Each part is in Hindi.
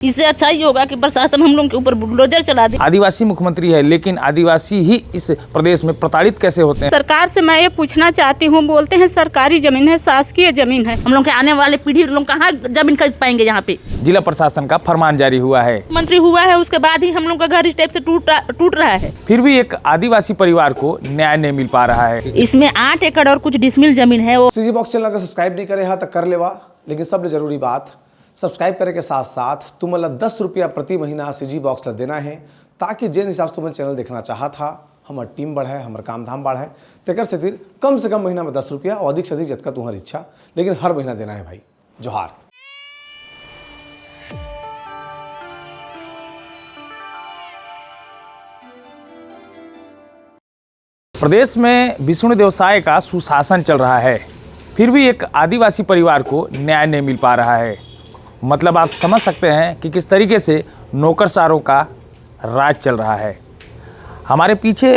इससे अच्छा ही होगा कि प्रशासन हम लोग के ऊपर बुलडोजर चला दे। आदिवासी मुख्यमंत्री है, लेकिन आदिवासी ही इस प्रदेश में प्रताड़ित कैसे होते हैं? सरकार से मैं ये पूछना चाहती हूँ, बोलते हैं सरकारी जमीन है, शासकीय जमीन है। हम लोग के आने वाले पीढ़ी लोग कहाँ जमीन खरीद पाएंगे यहाँ पे? जिला प्रशासन का फरमान जारी हुआ है, मंत्री हुआ है, उसके बाद ही हम लोग का घर इस टाइप से टूट रहा है। फिर भी एक आदिवासी परिवार को न्याय नहीं मिल पा रहा है। इसमें 8 एकड़ और कुछ डिसमिल जमीन है। वो सीजी बॉक्स चैनल अगर सब्सक्राइब नहीं करे तो कर लेवा, लेकिन सबसे जरूरी बात सब्सक्राइब करे के साथ साथ तुमला 10 रुपया प्रति महीना सीजी बॉक्स ला देना है, ताकि जिन हिसाब से तुम चैनल देखना चाहा था हमार टीम बढ़े, हमार काम धाम बढ़े, तेकर से कम से कम महीना में 10 रुपया और अधिक से अधिक जतका तुम्हारी इच्छा, लेकिन हर महीना देना है भाई। जोहार। प्रदेश में विष्णु व्यवसाय का सुशासन चल रहा है, फिर भी एक आदिवासी परिवार को न्याय नहीं मिल पा रहा है। मतलब आप समझ सकते हैं कि किस तरीके से नौकरशाहों का राज चल रहा है। हमारे पीछे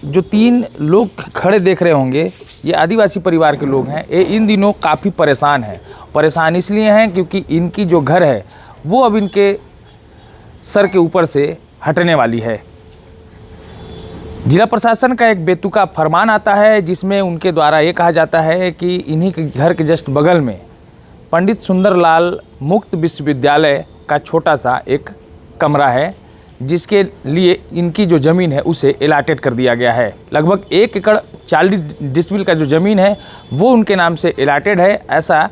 जो 3 लोग खड़े देख रहे होंगे, ये आदिवासी परिवार के लोग हैं। ये इन दिनों काफ़ी परेशान हैं। परेशान इसलिए हैं क्योंकि इनकी जो घर है वो अब इनके सर के ऊपर से हटने वाली है। जिला प्रशासन का एक बेतुका फरमान आता है, जिसमें उनके द्वारा ये कहा जाता है कि इन्हीं के घर के जस्ट बगल में पंडित सुंदरलाल मुक्त विश्वविद्यालय का छोटा सा एक कमरा है, जिसके लिए इनकी जो ज़मीन है उसे एलाटेड कर दिया गया है। लगभग 1 एकड़ 40 डिसमिल का जो ज़मीन है वो उनके नाम से एलाटेड है, ऐसा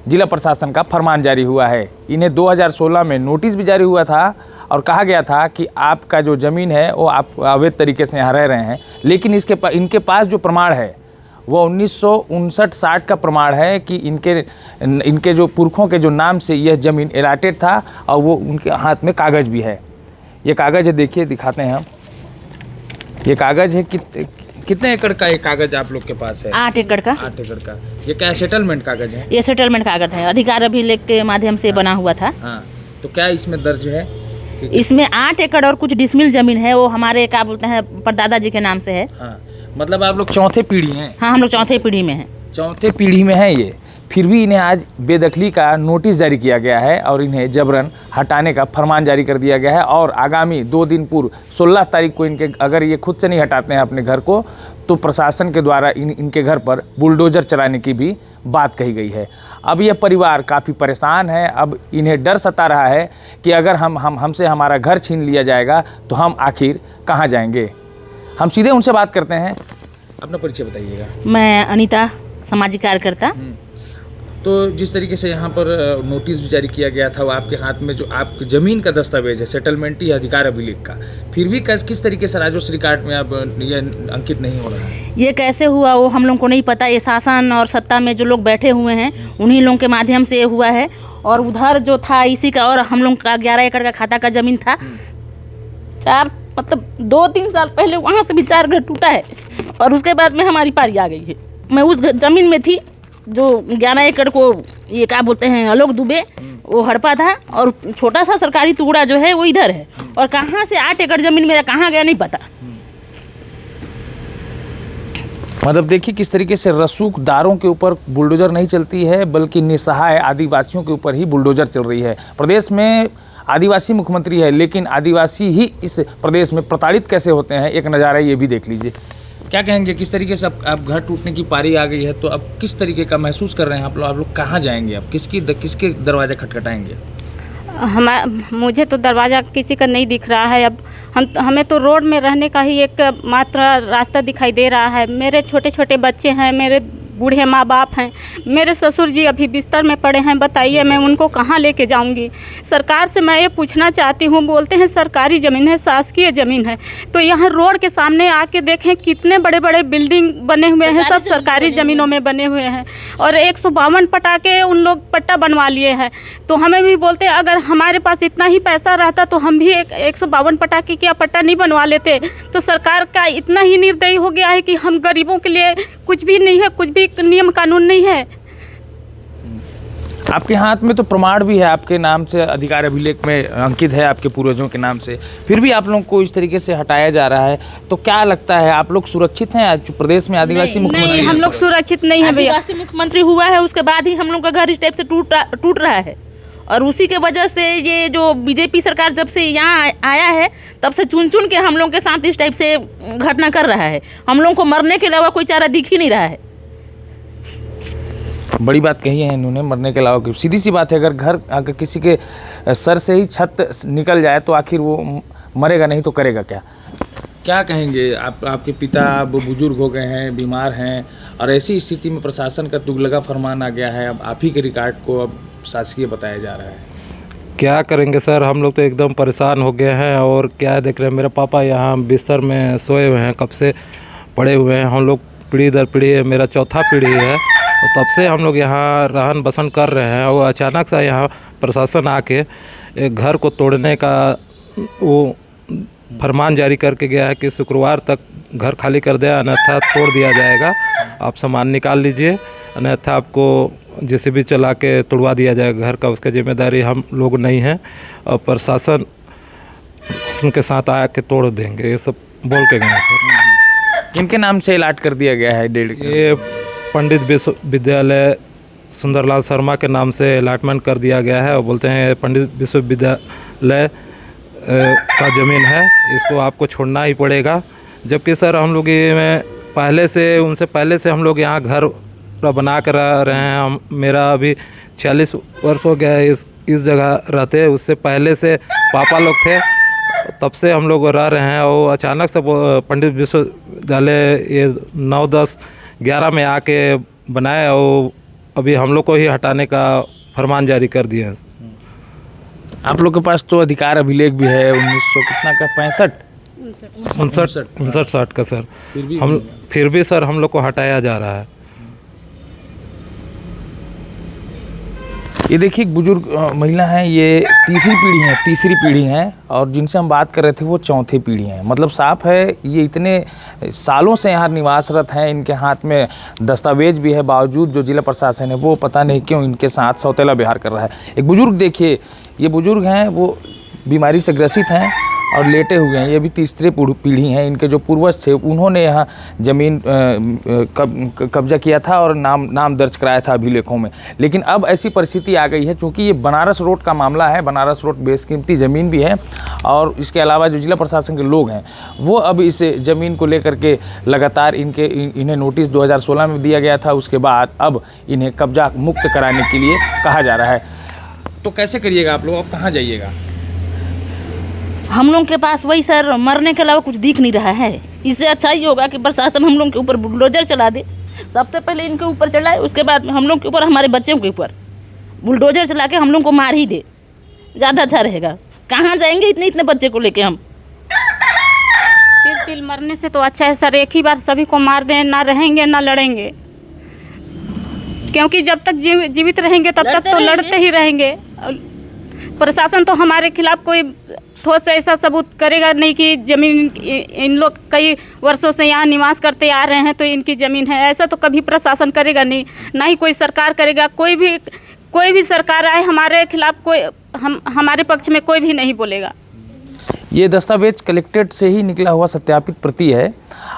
जिला प्रशासन का फरमान जारी हुआ है। इन्हें 2016 में नोटिस भी जारी हुआ था और कहा गया था कि आपका जो ज़मीन है वो आप अवैध तरीके से यहाँ रह रहे हैं, लेकिन इनके पास जो प्रमाण है वो 1959-60 का प्रमाण है कि इनके जो पुरखों के जो नाम से यह ज़मीन एलाटेड था, और वो उनके हाथ में कागज़ भी है। ये कागज़ है, देखिए दिखाते हैं हम। ये कागज़ है कि कितने एकड़ का ये कागज़ आप लोग के पास है? 8 एकड़ का। 8 एकड़ का। ये क्या सेटलमेंट कागज़ है? ये सेटलमेंट कागज है, अधिकार अभिलेख के माध्यम से बना हुआ था। हाँ, तो क्या इसमें दर्ज है? इसमें 8 एकड़ और कुछ डिसमिल जमीन है, वो हमारे क्या बोलते हैं परदादा जी के नाम से है। हाँ, मतलब आप लोग चौथे पीढ़ी हैं? हाँ, हम लोग चौथे पीढ़ी में हैं। चौथे पीढ़ी में है ये। फिर भी इन्हें आज बेदखली का नोटिस जारी किया गया है और इन्हें जबरन हटाने का फरमान जारी कर दिया गया है। और आगामी 2 दिन पूर्व 16 तारीख को इनके अगर ये खुद से नहीं हटाते हैं अपने घर को, तो प्रशासन के द्वारा इनके घर पर बुलडोजर चलाने की भी बात कही गई है। अब यह परिवार काफ़ी परेशान है। अब इन्हें डर सता रहा है कि अगर हमसे हमारा घर छीन लिया जाएगा तो हम आखिर कहाँ जाएंगे। हम सीधे उनसे बात करते हैं। अपना परिचय बताइएगा। मैं अनीता, सामाजिक कार्यकर्ता। तो जिस तरीके से यहाँ पर नोटिस भी जारी किया गया था, वो आपके हाथ में जो आपकी ज़मीन का दस्तावेज है, सेटलमेंटी अधिकार अभिलेख का, फिर भी किस तरीके से राजस्व रिकॉर्ड में अब ये अंकित नहीं हो रहा है? ये कैसे हुआ वो हम लोग को नहीं पता। ये शासन और सत्ता में जो लोग बैठे हुए हैं उन्हीं लोगों के माध्यम से ये हुआ है। और उधर जो था इसी का, और हम लोग का 11 एकड़ का खाता का ज़मीन था। 2-3 साल पहले वहाँ से भी 4 घर टूटा है, और उसके बाद में हमारी पारी आ गई है। मैं उस ज़मीन में थी जो 11 एकड़ को ये क्या बोलते हैं आलोक दुबे वो हड़पा था, और छोटा सा सरकारी टुकड़ा जो है वो इधर है। और कहाँ से 8 एकड़ ज़मीन मेरा कहाँ गया नहीं पता। मतलब देखिए किस तरीके से रसूखदारों के ऊपर बुलडोजर नहीं चलती है, बल्कि निसहाय आदिवासियों के ऊपर ही बुलडोजर चल रही है। प्रदेश में आदिवासी मुख्यमंत्री है, लेकिन आदिवासी ही इस प्रदेश में प्रताड़ित कैसे होते हैं, एक नज़ारा ये भी देख लीजिए। क्या कहेंगे, किस तरीके से अब घर टूटने की पारी आ गई है, तो अब किस तरीके का महसूस कर रहे हैं आप लोग कहाँ जाएंगे? अब किसके दरवाजा खटखटाएंगे? मुझे तो दरवाज़ा किसी का नहीं दिख रहा है। अब हमें तो रोड में रहने का ही एक मात्र रास्ता दिखाई दे रहा है। मेरे छोटे छोटे बच्चे हैं, मेरे बूढ़े माँ बाप हैं, मेरे ससुर जी अभी बिस्तर में पड़े हैं। बताइए मैं उनको कहाँ लेके जाऊँगी? सरकार से मैं ये पूछना चाहती हूँ, बोलते हैं सरकारी ज़मीन है, शासकीय ज़मीन है, तो यहाँ रोड के सामने आके देखें कितने बड़े बड़े बिल्डिंग बने हुए हैं, सब सरकारी ज़मीनों में बने हुए हैं। और 152 पट्टा के उन लोग पट्टा बनवा लिए हैं। तो हमें भी बोलते हैं अगर हमारे पास इतना ही पैसा रहता तो हम भी 152 पट्टा की क्या पट्टा नहीं बनवा लेते। तो सरकार का इतना ही निर्दयी हो गया है कि हम गरीबों के लिए कुछ भी नहीं है, कुछ भी नियम कानून नहीं है। आपके हाथ में तो प्रमाण भी है, आपके नाम से अधिकार अभिलेख में अंकित है, आपके पूर्वजों के नाम से, फिर भी आप लोगों को इस तरीके से हटाया जा रहा है। तो क्या लगता है, आप लोग सुरक्षित हैं आज प्रदेश में? आदिवासी मुख्यमंत्री? नहीं, हम लोग सुरक्षित नहीं है भैया। आदिवासी मुख्यमंत्री हुआ है, उसके बाद ही हम लोग का घर इस टाइप से टूट रहा है। और उसी के वजह से ये जो बीजेपी सरकार जब से यहाँ आया है तब से चुन चुन के हम लोग के साथ इस टाइप से घटना कर रहा है। हम लोग को मरने के अलावा कोई चारा दिख ही नहीं रहा है। बड़ी बात कही है इन्होंने, मरने के अलावा। सीधी सी बात है, अगर घर अगर किसी के सर से ही छत निकल जाए तो आखिर वो मरेगा नहीं तो करेगा क्या? क्या कहेंगे आप? आपके पिता अब बुजुर्ग हो गए हैं, बीमार हैं, और ऐसी स्थिति में प्रशासन का तुगलका फरमान आ गया है। अब आप ही के रिकॉर्ड को अब शासकीय बताया जा रहा है। क्या करेंगे सर, हम लोग तो एकदम परेशान हो गए हैं। और क्या देख रहे हैं, मेरे पापा यहाँ बिस्तर में सोए हुए हैं, कब से पड़े हुए हैं। हम लोग पीढ़ी दर पीढ़ी, मेरा चौथा पीढ़ी है, तो तब से हम लोग यहाँ रहन बसन कर रहे हैं। और अचानक से यहाँ प्रशासन आके एक घर को तोड़ने का वो फरमान जारी करके गया है कि शुक्रवार तक घर खाली कर दिया, अन्यथा तोड़ दिया जाएगा। आप सामान निकाल लीजिए, अन्यथा आपको जेसीबी चला के तोड़वा दिया जाएगा घर का। उसका जिम्मेदारी हम लोग नहीं हैं, और प्रशासन उनके साथ आके तोड़ देंगे, ये सब बोल के गए सर। किनके नाम से अलाट कर दिया गया है 1.5 एकड़? ये पंडित विश्वविद्यालय सुंदरलाल शर्मा के नाम से अलाटमेंट कर दिया गया है। और बोलते हैं पंडित विश्वविद्यालय का ज़मीन है, इसको आपको छोड़ना ही पड़ेगा। जबकि सर हम लोग ये उनसे पहले से हम लोग यहाँ घर बना कर रह रहे हैं। मेरा अभी 40 वर्ष हो गया है इस जगह रहते। उससे पहले से पापा लोग थे, तब से हम लोग रह रहे हैं। और अचानक से पंडित विश्वविद्यालय ये 9, 10, 11 में आके बनाए, और अभी हम लोग को ही हटाने का फरमान जारी कर दिया। आप लोग के पास तो अधिकार अभिलेख भी है 1900 कितना का 59-60 का सर। फिर भी सर हम लोग को हटाया जा रहा है। ये देखिए एक बुजुर्ग महिला हैं, ये तीसरी पीढ़ी हैं, और जिनसे हम बात कर रहे थे वो चौथी पीढ़ी हैं। मतलब साफ है ये इतने सालों से यहाँ निवासरत हैं, इनके हाथ में दस्तावेज भी है, बावजूद जो जिला प्रशासन है वो पता नहीं क्यों इनके साथ सौतेला व्यवहार कर रहा है। एक बुजुर्ग देखिए, ये बुजुर्ग हैं, वो बीमारी से ग्रसित हैं और लेटे हुए हैं। ये भी तीसरी पीढ़ी हैं। इनके जो पूर्वज थे उन्होंने यहाँ ज़मीन कब्जा किया था और नाम दर्ज कराया था अभिलेखों में। लेकिन अब ऐसी परिस्थिति आ गई है, चूँकि ये बनारस रोड का मामला है, बनारस रोड बेशकीमती ज़मीन भी है, और इसके अलावा जो जिला प्रशासन के लोग हैं वो अब इस ज़मीन को लेकर के लगातार इन्हें नोटिस 2016 में दिया गया था। उसके बाद अब इन्हें कब्जा मुक्त कराने के लिए कहा जा रहा है। तो कैसे करिएगा आप लोग? अब कहाँ जाइएगा? हम लोग के पास वही सर, मरने के अलावा कुछ दिख नहीं रहा है। इससे अच्छा ही होगा कि प्रशासन हम लोग के ऊपर बुलडोजर चला दे। सबसे पहले इनके ऊपर चलाए, उसके बाद हम लोग के ऊपर, हमारे बच्चों के ऊपर बुलडोजर चला के हम लोग को मार ही दे, ज़्यादा अच्छा रहेगा। कहाँ जाएंगे इतने बच्चे को लेके हम? तिल मरने से तो अच्छा है सर, एक ही बार सभी को मार दें, ना रहेंगे ना लड़ेंगे। क्योंकि जब तक जीवित रहेंगे तब तक तो लड़ते ही रहेंगे। प्रशासन तो हमारे खिलाफ कोई ठोस ऐसा सबूत करेगा नहीं कि ज़मीन इन लोग कई वर्षों से यहाँ निवास करते आ रहे हैं तो इनकी ज़मीन है, ऐसा तो कभी प्रशासन करेगा नहीं, ना ही कोई सरकार करेगा। कोई भी सरकार आए हमारे खिलाफ, हमारे पक्ष में कोई भी नहीं बोलेगा। ये दस्तावेज कलेक्टेड से ही निकला हुआ सत्यापित प्रति है,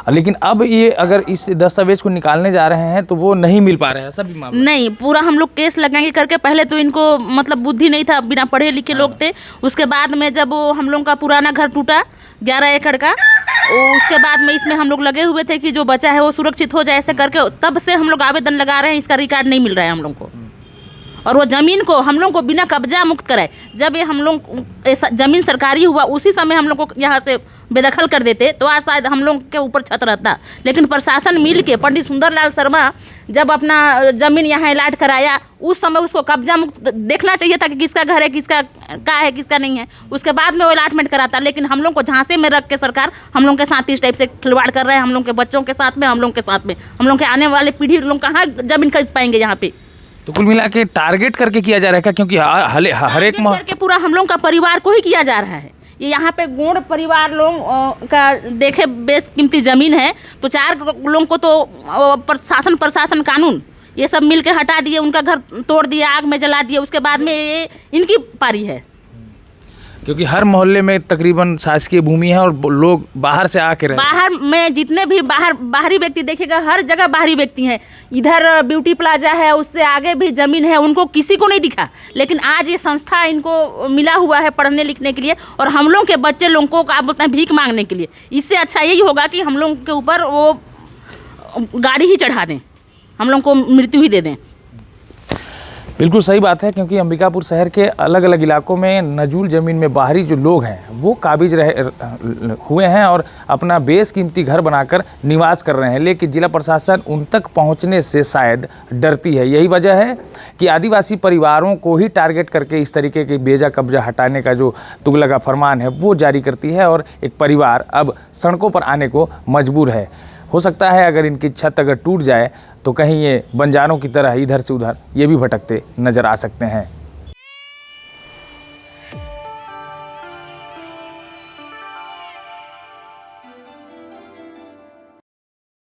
लेकिन अब ये अगर इस दस्तावेज को निकालने जा रहे हैं तो वो नहीं मिल पा रहा है। सब मामला नहीं, पूरा हम लोग केस लगाएंगे करके, पहले तो इनको मतलब बुद्धि नहीं था, बिना पढ़े लिखे लोग थे। उसके बाद में जब वो हम लोग का पुराना घर टूटा 11 एकड़ का, उसके बाद में इसमें हम लोग लगे हुए थे कि जो बचा है वो सुरक्षित हो जाए, ऐसे करके तब से हम लोग आवेदन लगा रहे हैं। इसका रिकॉर्ड नहीं मिल रहा है हम लोग को, और वो ज़मीन को हम लोग को बिना कब्जा मुक्त कराए। जब ये हम लोग ऐसा ज़मीन सरकारी हुआ उसी समय हम लोग को यहाँ से बेदखल कर देते तो आज शायद हम लोग के ऊपर छत रहता। लेकिन प्रशासन मिल के पंडित सुंदरलाल शर्मा जब अपना ज़मीन यहाँ अलाट कराया, उस समय उसको कब्जा मुक्त देखना चाहिए था कि किसका घर है, किसका का है, किसका नहीं है। उसके बाद में वो अलाटमेंट कराता। लेकिन हम लोग को झांसे में रख के सरकार हम लोग के साथ इस टाइप से खिलवाड़ कर रहे हैं। हम लोग के बच्चों के साथ में, हम लोग के साथ में, हम लोग के आने वाले पीढ़ी लोग कहाँ ज़मीन खरीद पाएंगे यहाँ पे? तो कुल मिला के टारगेट करके किया जा रहा है, क्योंकि हर एक करके पूरा हम लोग का परिवार को ही किया जा रहा है। ये यहाँ पे गोंड परिवार लोग का देखे बेशकीमती ज़मीन है, तो 4 लोगों को तो प्रशासन कानून ये सब मिल के हटा दिए, उनका घर तोड़ दिया, आग में जला दिया। उसके बाद में ये इनकी पारी है। क्योंकि हर मोहल्ले में तकरीबन शासकीय भूमि है और लोग बाहर से आके रहे। बाहर में जितने भी बाहरी व्यक्ति देखिएगा, हर जगह बाहरी व्यक्ति हैं। इधर ब्यूटी प्लाजा है, उससे आगे भी ज़मीन है, उनको किसी को नहीं दिखा। लेकिन आज ये संस्था इनको मिला हुआ है पढ़ने लिखने के लिए, और हम लोग के बच्चे लोगों को क्या बोलते हैं, भीख मांगने के लिए। इससे अच्छा यही होगा कि हम लोग के ऊपर वो गाड़ी ही चढ़ा दें, हम लोग को मृत्यु ही दे दें। बिल्कुल सही बात है, क्योंकि अंबिकापुर शहर के अलग अलग इलाकों में नजूल ज़मीन में बाहरी जो लोग हैं वो काबिज हुए हैं और अपना बेशकीमती घर बनाकर निवास कर रहे हैं, लेकिन जिला प्रशासन उन तक पहुंचने से शायद डरती है। यही वजह है कि आदिवासी परिवारों को ही टारगेट करके इस तरीके के बेजा कब्जा हटाने का जो तुगलका फरमान है वो जारी करती है, और एक परिवार अब सड़कों पर आने को मजबूर है। हो सकता है अगर इनकी छत अगर टूट जाए तो कहीं ये बंजारों की तरह इधर से उधर ये भी भटकते नज़र आ सकते हैं।